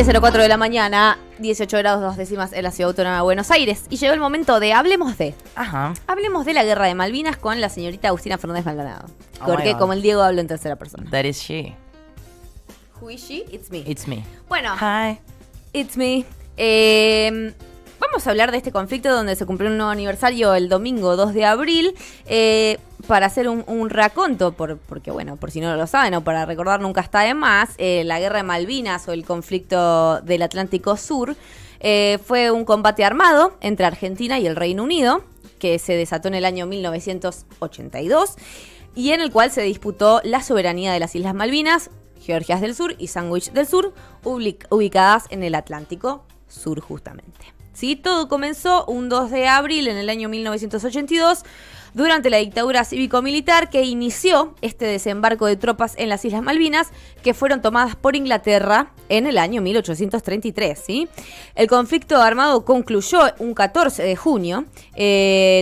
10:04 de la mañana, 18 grados 2 décimas en la ciudad autónoma de Buenos Aires. Y llegó el momento de Hablemos de. Ajá. Hablemos de la guerra de Malvinas con la señorita Agustina Fernández Maldonado. Oh Porque my como God. el Diego hablo en tercera persona. That is she. Who is she? It's me. It's me. Bueno, Hi. it's me. Vamos a hablar de este conflicto donde se cumplió un nuevo aniversario el domingo 2 de abril. Para hacer un raconto, porque bueno, por si no lo saben o para recordar nunca está de más, la guerra de Malvinas o el conflicto del Atlántico Sur fue un combate armado entre Argentina y el Reino Unido que se desató en el año 1982 y en el cual se disputó la soberanía de las Islas Malvinas, Georgias del Sur y Sandwich del Sur, ubicadas en el Atlántico Sur justamente. ¿Sí? Todo comenzó un 2 de abril en el año 1982 durante la dictadura cívico-militar que inició este desembarco de tropas en las Islas Malvinas que fueron tomadas por Inglaterra en el año 1833. ¿Sí? El conflicto armado concluyó un 14 de junio,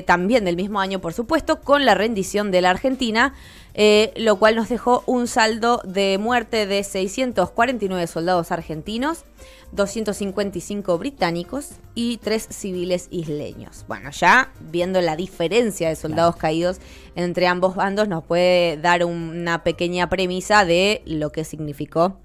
también del mismo año por supuesto, con la rendición de la Argentina, lo cual nos dejó un saldo de muerte de 649 soldados argentinos, 255 británicos y 3 civiles isleños. Bueno, ya viendo la diferencia de soldados caídos entre ambos bandos nos puede dar una pequeña premisa de lo que significó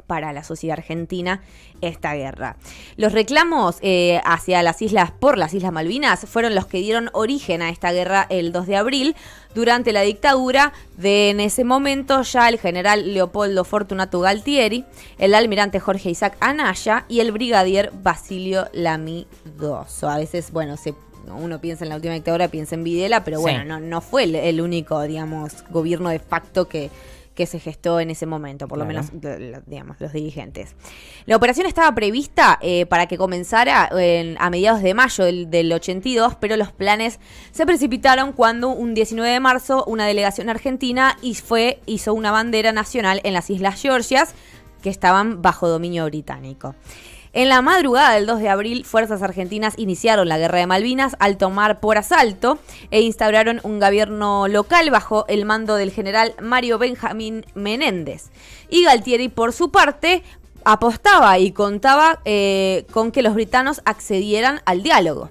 para la sociedad argentina esta guerra. Los reclamos hacia las islas por las Islas Malvinas fueron los que dieron origen a esta guerra el 2 de abril durante la dictadura de en ese momento ya el general Leopoldo Fortunato Galtieri, el almirante Jorge Isaac Anaya y el brigadier Basilio Lamidoso. A veces, bueno, uno piensa en la última dictadura, piensa en Videla, pero bueno, Sí. no fue el único, digamos, gobierno de facto que se gestó en ese momento, por lo menos, digamos, los dirigentes. La operación estaba prevista para que comenzara a mediados de mayo del 82, pero los planes se precipitaron cuando un 19 de marzo una delegación argentina hizo una bandera nacional en las Islas Georgias que estaban bajo dominio británico. En la madrugada del 2 de abril, fuerzas argentinas iniciaron la guerra de Malvinas al tomar por asalto e instauraron un gobierno local bajo el mando del general Mario Benjamín Menéndez. Y Galtieri, por su parte, apostaba y contaba con que los britanos accedieran al diálogo.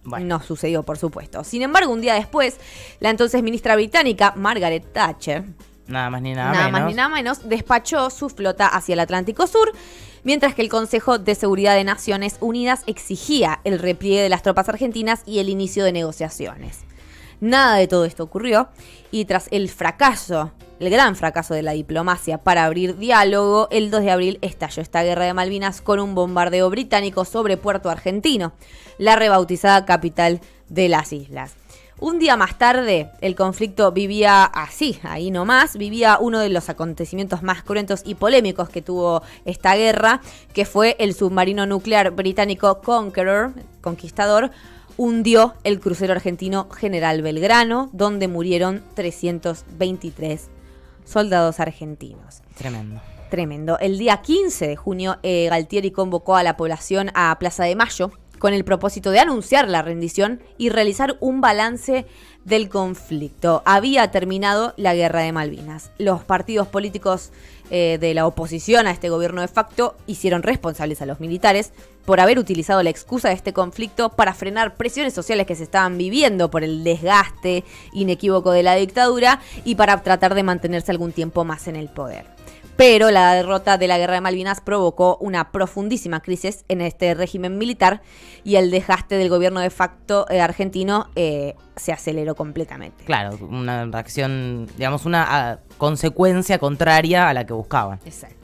Bueno. No sucedió, por supuesto. Sin embargo, un día después, la entonces ministra británica, Margaret Thatcher, Nada más ni nada nada menos. más ni nada menos, despachó su flota hacia el Atlántico Sur, mientras que el Consejo de Seguridad de Naciones Unidas exigía el repliegue de las tropas argentinas y el inicio de negociaciones. Nada de todo esto ocurrió y tras el gran fracaso de la diplomacia para abrir diálogo, el 2 de abril estalló esta guerra de Malvinas con un bombardeo británico sobre Puerto Argentino, la rebautizada capital de las islas. Un día más tarde, el conflicto vivía así, ahí nomás, vivía uno de los acontecimientos más cruentos y polémicos que tuvo esta guerra, que fue el submarino nuclear británico Conquistador, hundió el crucero argentino General Belgrano, donde murieron 323 soldados argentinos. Tremendo. Tremendo. El día 15 de junio, Galtieri convocó a la población a Plaza de Mayo con el propósito de anunciar la rendición y realizar un balance del conflicto. Había terminado la guerra de Malvinas. Los partidos políticos de la oposición a este gobierno de facto hicieron responsables a los militares por haber utilizado la excusa de este conflicto para frenar presiones sociales que se estaban viviendo por el desgaste inequívoco de la dictadura y para tratar de mantenerse algún tiempo más en el poder. Pero la derrota de la guerra de Malvinas provocó una profundísima crisis en este régimen militar y el desgaste del gobierno de facto argentino se aceleró completamente. Claro, una reacción, digamos, una consecuencia contraria a la que buscaban. Exacto.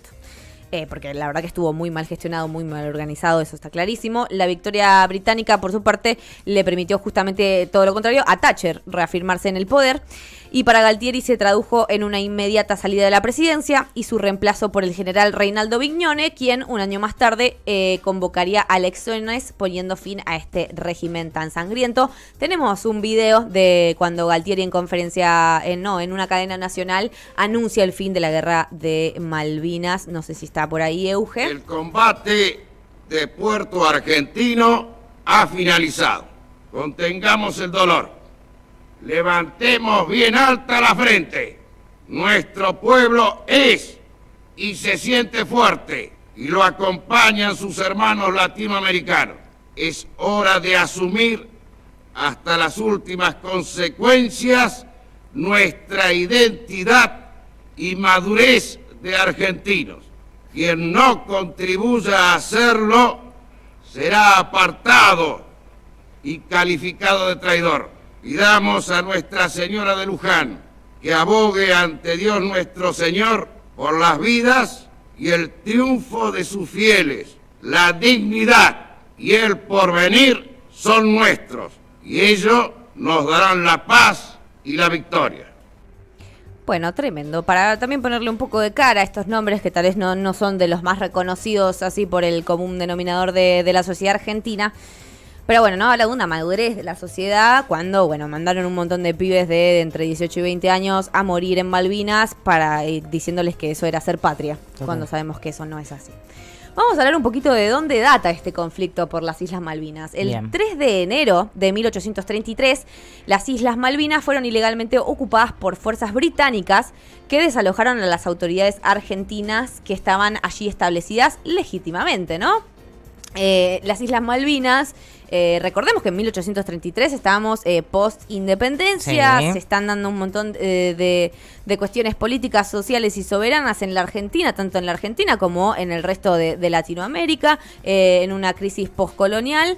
Porque la verdad que estuvo muy mal gestionado, muy mal organizado, eso está clarísimo. La victoria británica, por su parte, le permitió justamente todo lo contrario a Thatcher reafirmarse en el poder. Y para Galtieri se tradujo en una inmediata salida de la presidencia y su reemplazo por el general Reinaldo Vignone, quien un año más tarde convocaría a elecciones poniendo fin a este régimen tan sangriento. Tenemos un video de cuando Galtieri en conferencia, en una cadena nacional, anuncia el fin de la guerra de Malvinas. No sé si está por ahí, Euge. El combate de Puerto Argentino ha finalizado. Contengamos el dolor. Levantemos bien alta la frente. Nuestro pueblo es y se siente fuerte. y lo acompañan sus hermanos latinoamericanos. Es hora de asumir hasta las últimas consecuencias nuestra identidad y madurez de argentinos. Quien no contribuya a hacerlo será apartado y calificado de traidor. Pidamos a Nuestra Señora de Luján que abogue ante Dios nuestro Señor por las vidas y el triunfo de sus fieles. La dignidad y el porvenir son nuestros, y ellos nos darán la paz y la victoria. Bueno, tremendo. Para también ponerle un poco de cara a estos nombres que tal vez no son de los más reconocidos así por el común denominador de la sociedad argentina. Pero bueno, no habla de una madurez de la sociedad cuando, bueno, mandaron un montón de pibes de entre 18 y 20 años a morir en Malvinas para diciéndoles que eso era ser patria, cuando sabemos que eso no es así. Vamos a hablar un poquito de dónde data este conflicto por las Islas Malvinas. El 3 de enero de 1833, las Islas Malvinas fueron ilegalmente ocupadas por fuerzas británicas que desalojaron a las autoridades argentinas que estaban allí establecidas legítimamente, ¿no? Las Islas Malvinas, recordemos que en 1833 estábamos post-independencia, se están dando un montón de cuestiones políticas, sociales y soberanas en la Argentina, tanto en la Argentina como en el resto de Latinoamérica, en una crisis postcolonial,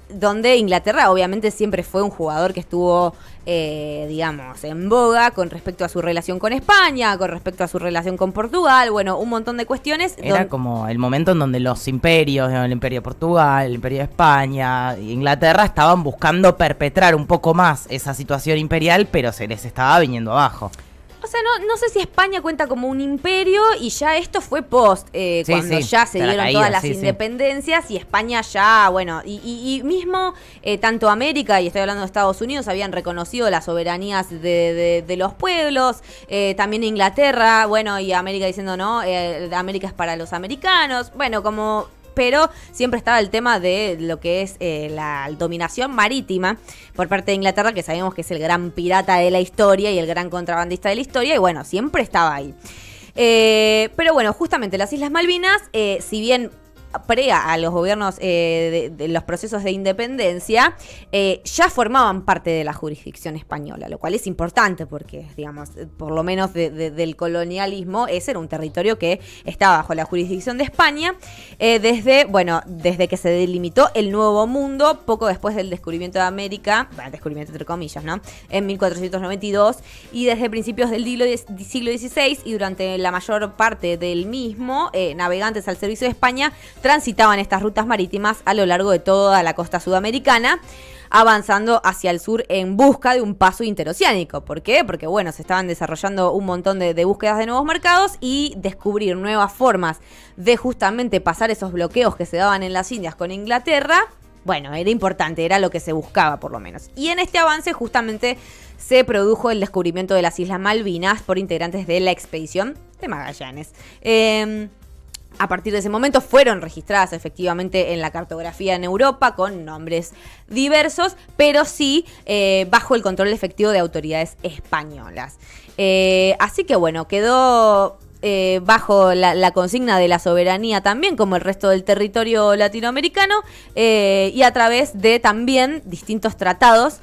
donde Inglaterra obviamente siempre fue un jugador que estuvo, digamos, en boga con respecto a su relación con España, con respecto a su relación con Portugal, bueno, un montón de cuestiones. Era como el momento en donde los imperios, el imperio de Portugal, el imperio de España, Inglaterra, estaban buscando perpetrar un poco más esa situación imperial, pero se les estaba viniendo abajo. O sea, no sé si España cuenta como un imperio y ya esto fue post, cuando ya se dieron todas las independencias y España ya, bueno, y mismo tanto América, y estoy hablando de Estados Unidos, habían reconocido las soberanías de los pueblos, también Inglaterra, bueno, y América diciendo no, América es para los americanos, bueno, como... Pero siempre estaba el tema de lo que es la dominación marítima por parte de Inglaterra, que sabemos que es el gran pirata de la historia y el gran contrabandista de la historia, y bueno, siempre estaba ahí. Pero bueno, justamente las Islas Malvinas, si bien a los gobiernos de los procesos de independencia, ya formaban parte de la jurisdicción española, lo cual es importante porque, digamos, por lo menos del colonialismo, ese era un territorio que estaba bajo la jurisdicción de España desde que se delimitó el Nuevo Mundo, poco después del descubrimiento de América, descubrimiento entre comillas, ¿no? En 1492, y desde principios del siglo XVI y durante la mayor parte del mismo, navegantes al servicio de España transitaban estas rutas marítimas a lo largo de toda la costa sudamericana, avanzando hacia el sur en busca de un paso interoceánico. ¿Por qué? Porque, bueno, se estaban desarrollando un montón de búsquedas de nuevos mercados y descubrir nuevas formas de justamente pasar esos bloqueos que se daban en las Indias con Inglaterra. Bueno, era importante, era lo que se buscaba por lo menos. Y en este avance justamente se produjo el descubrimiento de las Islas Malvinas por integrantes de la expedición de Magallanes. A partir de ese momento fueron registradas efectivamente en la cartografía en Europa con nombres diversos, pero sí bajo el control efectivo de autoridades españolas. Así que bueno, quedó bajo la consigna de la soberanía también, como el resto del territorio latinoamericano, y a través de también distintos tratados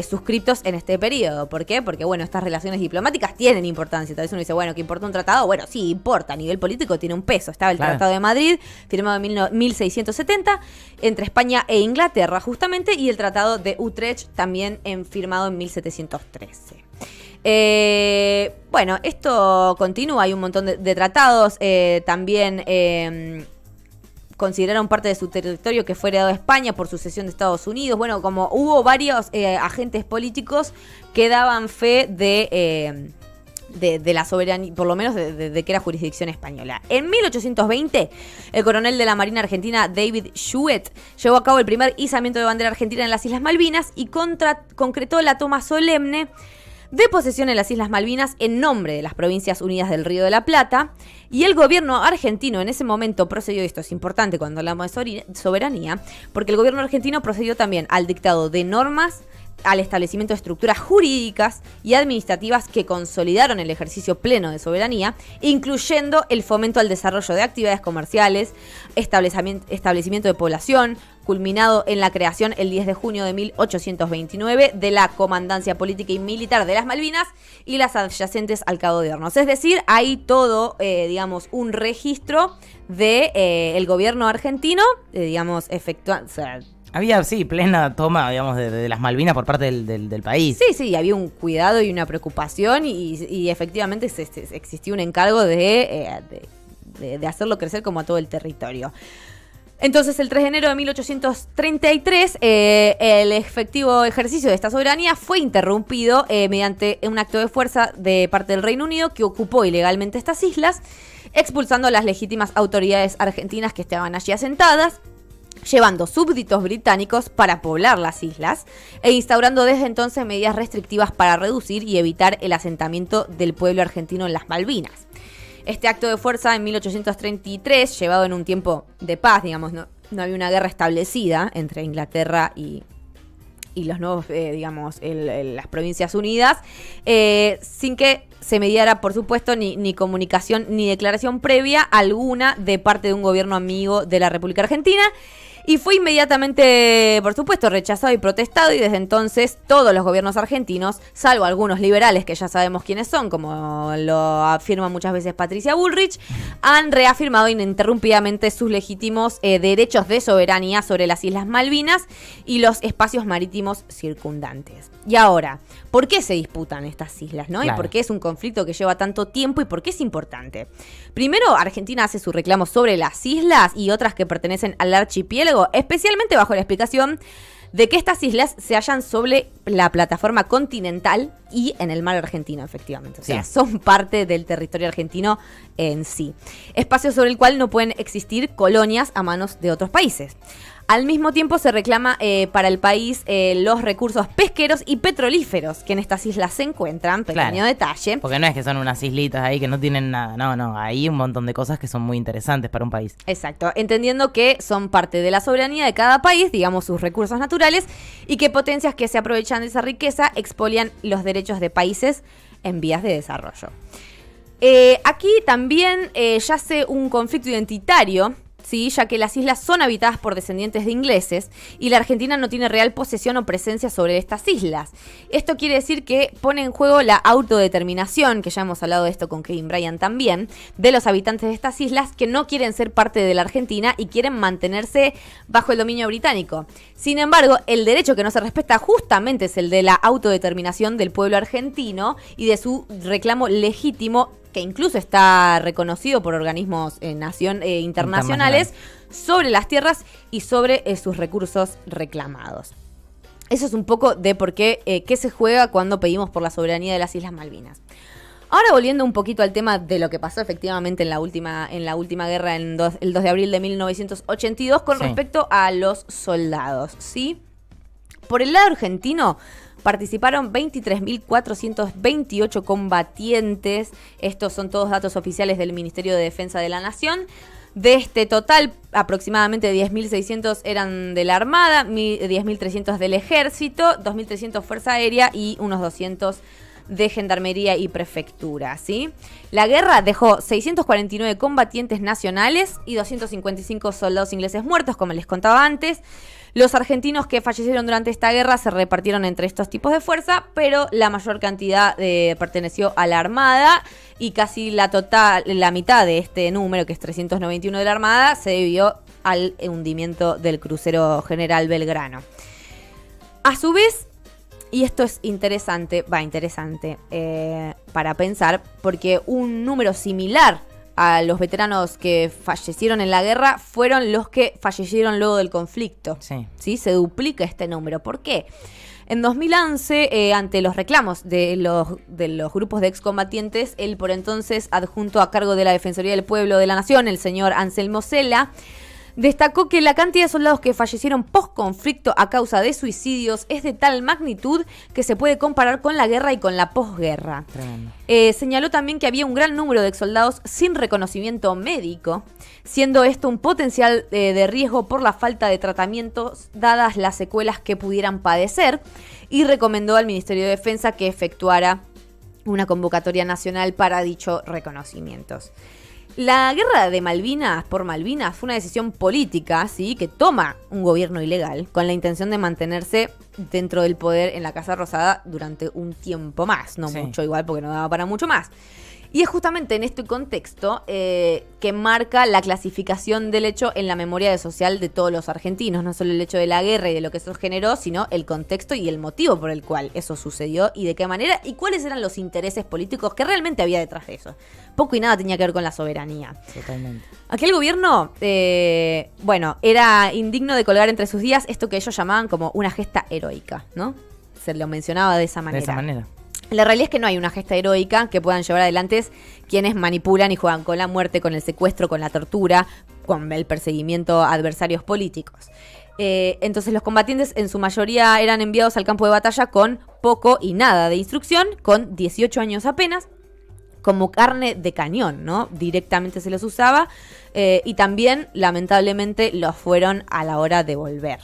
suscritos en este periodo. ¿Por qué? Porque, bueno, estas relaciones diplomáticas tienen importancia. Tal vez uno dice, bueno, ¿qué importa un tratado? Bueno, sí, importa. A nivel político tiene un peso. Estaba el Tratado de Madrid, firmado en 1670, entre España e Inglaterra, justamente, y el Tratado de Utrecht, también firmado en 1713. Bueno, esto continúa, hay un montón de tratados, también consideraron parte de su territorio que fue heredado a España por sucesión de Estados Unidos. Bueno, como hubo varios agentes políticos que daban fe de la soberanía, por lo menos de que era jurisdicción española. En 1820, el coronel de la Marina Argentina, David Shewett, llevó a cabo el primer izamiento de bandera argentina en las Islas Malvinas y concretó la toma solemne de posesión en las Islas Malvinas en nombre de las Provincias Unidas del Río de la Plata, y el gobierno argentino en ese momento procedió, esto es importante cuando hablamos de soberanía, porque el gobierno argentino procedió también al dictado de normas al establecimiento de estructuras jurídicas y administrativas que consolidaron el ejercicio pleno de soberanía, incluyendo el fomento al desarrollo de actividades comerciales, establecimiento de población, culminado en la creación el 10 de junio de 1829 de la Comandancia Política y Militar de las Malvinas y las adyacentes al Cabo de Hornos. Es decir, hay todo, digamos, un registro de el gobierno argentino, digamos, efectuando... O sea, había, sí, plena toma, digamos, de las Malvinas por parte del país. Sí, había un cuidado y una preocupación y efectivamente existía un encargo de hacerlo crecer como a todo el territorio. Entonces, el 3 de enero de 1833, el efectivo ejercicio de esta soberanía fue interrumpido mediante un acto de fuerza de parte del Reino Unido que ocupó ilegalmente estas islas, expulsando a las legítimas autoridades argentinas que estaban allí asentadas, llevando súbditos británicos para poblar las islas e instaurando desde entonces medidas restrictivas para reducir y evitar el asentamiento del pueblo argentino en las Malvinas. Este acto de fuerza en 1833, llevado en un tiempo de paz, digamos, no había una guerra establecida entre Inglaterra y los nuevos, las Provincias Unidas, sin que se mediara, por supuesto, ni comunicación ni declaración previa alguna de parte de un gobierno amigo de la República Argentina. Y fue inmediatamente, por supuesto, rechazado y protestado, y desde entonces todos los gobiernos argentinos, salvo algunos liberales que ya sabemos quiénes son, como lo afirma muchas veces Patricia Bullrich, han reafirmado ininterrumpidamente sus legítimos derechos de soberanía sobre las Islas Malvinas y los espacios marítimos circundantes. Y ahora, ¿por qué se disputan estas islas, no? Claro. ¿Y por qué es un conflicto que lleva tanto tiempo y por qué es importante? Primero, Argentina hace su reclamo sobre las islas y otras que pertenecen al archipiélago, especialmente bajo la explicación de que estas islas se hallan sobre la plataforma continental y en el mar argentino, efectivamente. O sea, son parte del territorio argentino en sí. Espacio sobre el cual no pueden existir colonias a manos de otros países. Al mismo tiempo se reclama para el país los recursos pesqueros y petrolíferos que en estas islas se encuentran, pequeño detalle. Porque no es que son unas islitas ahí que no tienen nada, no, hay un montón de cosas que son muy interesantes para un país. Exacto, entendiendo que son parte de la soberanía de cada país, digamos sus recursos naturales, y que potencias que se aprovechan de esa riqueza expolian los derechos de países en vías de desarrollo. Aquí también yace un conflicto identitario, ¿sí? Ya que las islas son habitadas por descendientes de ingleses y la Argentina no tiene real posesión o presencia sobre estas islas. Esto quiere decir que pone en juego la autodeterminación, que ya hemos hablado de esto con Kevin Bryant también, de los habitantes de estas islas que no quieren ser parte de la Argentina y quieren mantenerse bajo el dominio británico. Sin embargo, el derecho que no se respeta justamente es el de la autodeterminación del pueblo argentino y de su reclamo legítimo, que incluso está reconocido por organismos internacionales, sobre las tierras y sobre sus recursos reclamados. Eso es un poco de por qué se juega cuando pedimos por la soberanía de las Islas Malvinas. Ahora, volviendo un poquito al tema de lo que pasó efectivamente en la última guerra, el 2 de abril de 1982, con respecto a los soldados, ¿sí? Por el lado argentino participaron 23.428 combatientes. Estos son todos datos oficiales del Ministerio de Defensa de la Nación. De este total, aproximadamente 10.600 eran de la Armada, 10.300 del Ejército, 2.300 Fuerza Aérea y unos 200 de Gendarmería y Prefectura, ¿sí? La guerra dejó 649 combatientes nacionales y 255 soldados ingleses muertos, como les contaba antes. Los argentinos que fallecieron durante esta guerra se repartieron entre estos tipos de fuerza, pero la mayor cantidad perteneció a la Armada y casi la mitad de este número, que es 391 de la Armada, se debió al hundimiento del crucero General Belgrano. A su vez, y esto es interesante para pensar, porque un número similar a los veteranos que fallecieron en la guerra fueron los que fallecieron luego del conflicto. ¿Sí? Se duplica este número. ¿Por qué? En 2011, ante los reclamos de los grupos de excombatientes, el por entonces adjunto a cargo de la Defensoría del Pueblo de la Nación, el señor Anselmo Cela, Destacó que la cantidad de soldados que fallecieron post-conflicto a causa de suicidios es de tal magnitud que se puede comparar con la guerra y con la posguerra. Señaló también que había un gran número de soldados sin reconocimiento médico, siendo esto un potencial de riesgo por la falta de tratamientos dadas las secuelas que pudieran padecer, y recomendó al Ministerio de Defensa que efectuara una convocatoria nacional para dichos reconocimientos. La guerra de Malvinas por Malvinas fue una decisión política, ¿sí?, que toma un gobierno ilegal con la intención de mantenerse dentro del poder en la Casa Rosada durante un tiempo más. No mucho igual, porque no daba para mucho más. Y es justamente en este contexto que marca la clasificación del hecho en la memoria social de todos los argentinos. No solo el hecho de la guerra y de lo que eso generó, sino el contexto y el motivo por el cual eso sucedió y de qué manera y cuáles eran los intereses políticos que realmente había detrás de eso. Poco y nada tenía que ver con la soberanía. Totalmente. Aquel gobierno, era indigno de colgar entre sus días esto que ellos llamaban como una gesta heroica, ¿no? Se lo mencionaba de esa manera. De esa manera. La realidad es que no hay una gesta heroica que puedan llevar adelante quienes manipulan y juegan con la muerte, con el secuestro, con la tortura, con el perseguimiento a adversarios políticos. Entonces los combatientes en su mayoría eran enviados al campo de batalla con poco y nada de instrucción, con 18 años apenas, como carne de cañón, ¿no? Directamente se los usaba, y también, lamentablemente, los fueron a la hora de volver.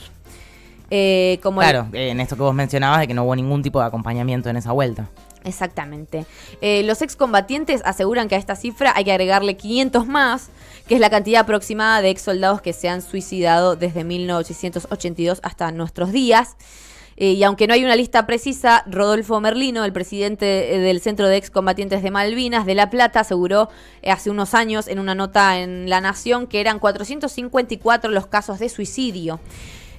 En esto que vos mencionabas de que no hubo ningún tipo de acompañamiento en esa vuelta. Exactamente. Los excombatientes aseguran que a esta cifra hay que agregarle 500 más, que es la cantidad aproximada de exsoldados que se han suicidado desde 1982 hasta nuestros días. Y aunque no hay una lista precisa, Rodolfo Merlino, el presidente del Centro de Excombatientes de Malvinas de La Plata, aseguró hace unos años en una nota en La Nación que eran 454 los casos de suicidio.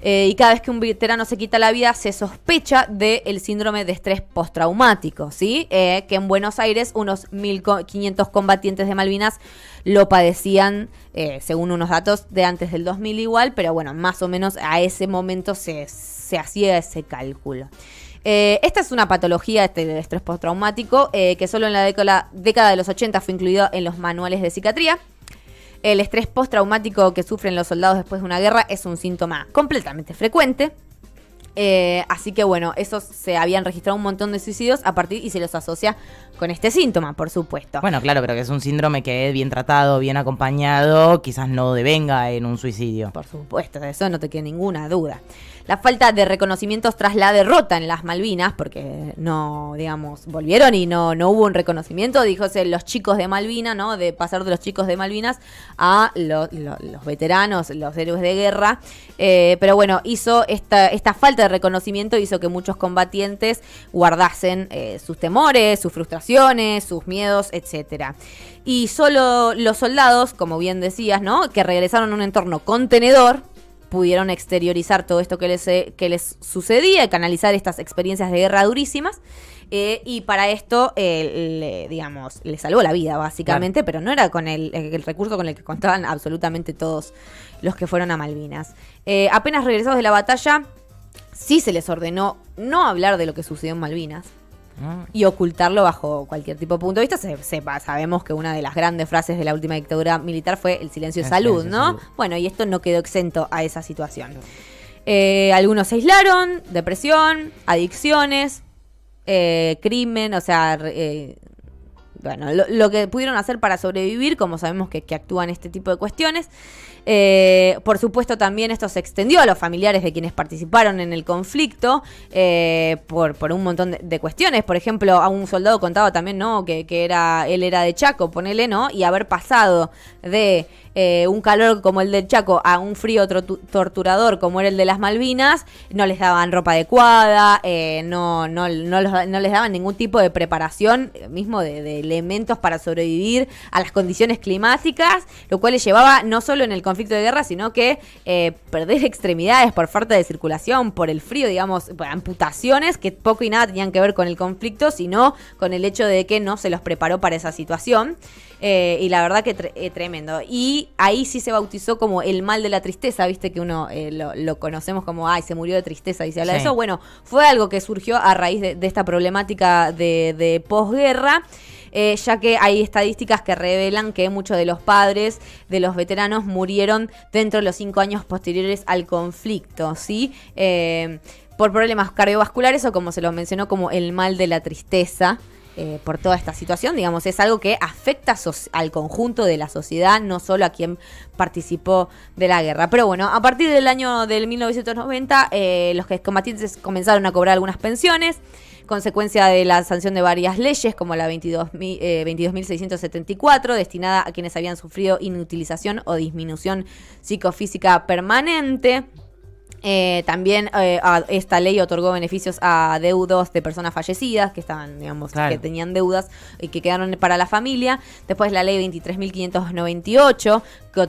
Y cada vez que un veterano se quita la vida se sospecha del síndrome de estrés postraumático, ¿sí? Que en Buenos Aires unos 1.500 combatientes de Malvinas lo padecían, según unos datos de antes del 2000 igual, pero bueno, más o menos a ese momento se hacía ese cálculo. Esta es una patología del estrés postraumático que solo en la década de los 80 fue incluido en los manuales de psiquiatría. El estrés postraumático que sufren los soldados después de una guerra es un síntoma completamente frecuente. Así que bueno, esos se habían registrado un montón de suicidios a partir y se los asocia con este síntoma, por supuesto. Bueno, claro, pero que es un síndrome que bien tratado, bien acompañado, quizás no devenga en un suicidio. Por supuesto, de eso no te queda ninguna duda. La falta de reconocimientos tras la derrota en las Malvinas, porque no, digamos, volvieron y no hubo un reconocimiento, díjose los chicos de Malvinas, ¿no? De pasar de los chicos de Malvinas a los veteranos, los héroes de guerra. Pero bueno, hizo esta falta de reconocimiento hizo que muchos combatientes guardasen sus temores, sus frustraciones, sus miedos, etcétera. Y solo los soldados, como bien decías, ¿no? Que regresaron a un entorno contenedor, pudieron exteriorizar todo esto que les sucedía y canalizar estas experiencias de guerra durísimas. Y para esto, le salvó la vida, básicamente, claro. Pero no era con el recurso con el que contaban absolutamente todos los que fueron a Malvinas. Apenas regresados de la batalla, sí se les ordenó no hablar de lo que sucedió en Malvinas. Y ocultarlo bajo cualquier tipo de punto de vista. Sabemos que una de las grandes frases de la última dictadura militar fue el silencio de salud, ¿no? Salud. Bueno, y esto no quedó exento a esa situación. Algunos se aislaron, depresión, adicciones, crimen, o sea, lo que pudieron hacer para sobrevivir, como sabemos que actúan este tipo de cuestiones. Por supuesto, también esto se extendió a los familiares de quienes participaron en el conflicto por un montón de cuestiones. Por ejemplo, a un soldado contaba también, ¿no? que él era de Chaco, ponele, ¿no? Y haber pasado de un calor como el del Chaco a un frío torturador como era el de las Malvinas, no les daban ropa adecuada, no les daban ningún tipo de preparación mismo de elementos para sobrevivir a las condiciones climáticas, lo cual les llevaba no solo en el conflicto de guerra, sino que perder extremidades por falta de circulación, por el frío, digamos, por amputaciones que poco y nada tenían que ver con el conflicto, sino con el hecho de que no se los preparó para esa situación. Y la verdad que tremendo. Y ahí sí se bautizó como el mal de la tristeza, viste que uno lo conocemos como, ay, se murió de tristeza y se habla de eso. Bueno, fue algo que surgió a raíz de esta problemática de posguerra. ya que hay estadísticas que revelan que muchos de los padres de los veteranos murieron dentro de los 5 años posteriores al conflicto, ¿sí? Por problemas cardiovasculares o como se lo mencionó como el mal de la tristeza. Por toda esta situación, digamos, es algo que afecta al conjunto de la sociedad, no solo a quien participó de la guerra. Pero bueno, a partir del año del 1990, los excombatientes comenzaron a cobrar algunas pensiones, consecuencia de la sanción de varias leyes, como la 22.674, destinada a quienes habían sufrido inutilización o disminución psicofísica permanente. También esta ley otorgó beneficios a deudos de personas fallecidas que estaban, digamos, claro, que tenían deudas y que quedaron para la familia. Después la ley 23.598 que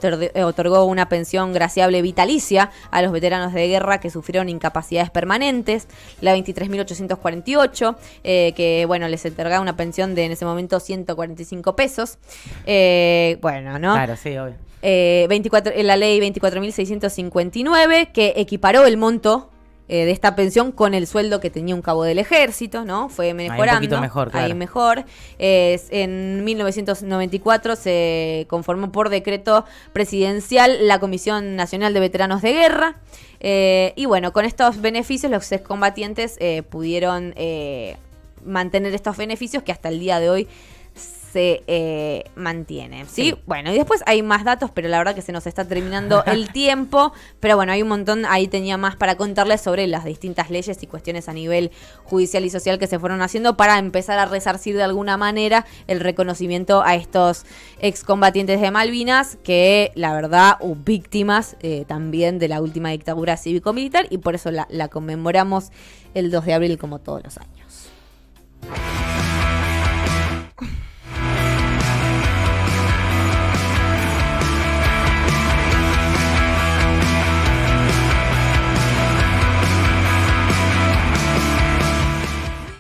otorgó una pensión graciable vitalicia a los veteranos de guerra que sufrieron incapacidades permanentes. La 23.848 que, bueno, les otorgaba una pensión de en ese momento 145 pesos. Bueno, ¿no? Claro, sí, obvio. La ley 24.659 que equiparó el monto de esta pensión con el sueldo que tenía un cabo del ejército, ¿no? Fue mejorando. Ahí un poquito mejor, claro. Ahí mejor. En 1994 se conformó por decreto presidencial la Comisión Nacional de Veteranos de Guerra. Y bueno, con estos beneficios los excombatientes pudieron mantener estos beneficios que hasta el día de hoy se mantiene, ¿sí? Sí. Bueno, y después hay más datos, pero la verdad que se nos está terminando el tiempo. Pero bueno, hay un montón, ahí tenía más para contarles sobre las distintas leyes y cuestiones a nivel judicial y social que se fueron haciendo para empezar a resarcir de alguna manera el reconocimiento a estos excombatientes de Malvinas, que la verdad, víctimas también de la última dictadura cívico-militar, y por eso la conmemoramos el 2 de abril como todos los años.